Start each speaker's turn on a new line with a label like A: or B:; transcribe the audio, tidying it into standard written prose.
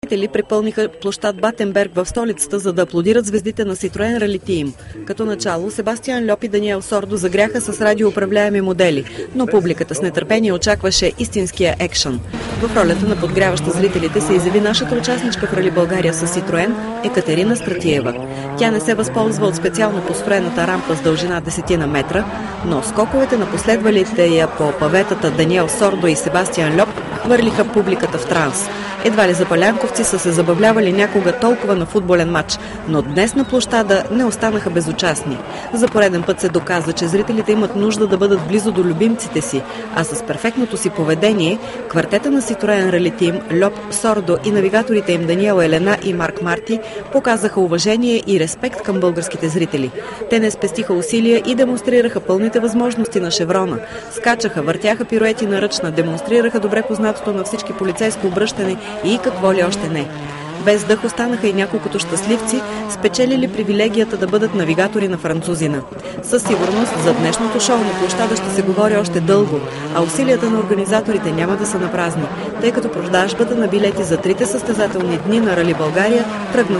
A: Зрители препълниха площад Батенберг в столицата, за да аплодират звездите на Citroën Rally Team. Като начало Себастиан Льоп и Даниел Сордо загряха с радиоуправляеми модели, но публиката с нетърпение очакваше истинския екшън. В ролята на подгряваща зрителите се изяви нашата участничка в Рали България с Citroën Екатерина Стратиева. Тя не се възползва от специално построената рампа с дължина 10 метра, но скоковете на последвалите я по паветата Даниел Сордо и Себастиан Льоп хвърлиха публиката в транс. Едва ли запалянковци са се забавлявали някога толкова на футболен матч, но днес на площада не останаха безучастни. За пореден път се доказа, че зрителите имат нужда да бъдат близо до любимците си, а с перфектното си поведение квартета на Citroën Rally Team, Льоп, Сордо и навигаторите им Даниел Елена и Марк Марти показаха уважение и респект към българските зрители. Те не спестиха усилия и демонстрираха пълните възможности на шеврона. Скачаха, въртяха пируети на ръчна, демонстрираха добре познатото на всички полицейско обръщане и какво ли още не. Без дъх останаха и няколкото щастливци, спечелили привилегията да бъдат навигатори на французина. Със сигурност за днешното шоу на площада ще се говори още дълго, а усилията на организаторите няма да са напразни, тъй като продажбата на билети за трите състезателни дни на Рали България тръгна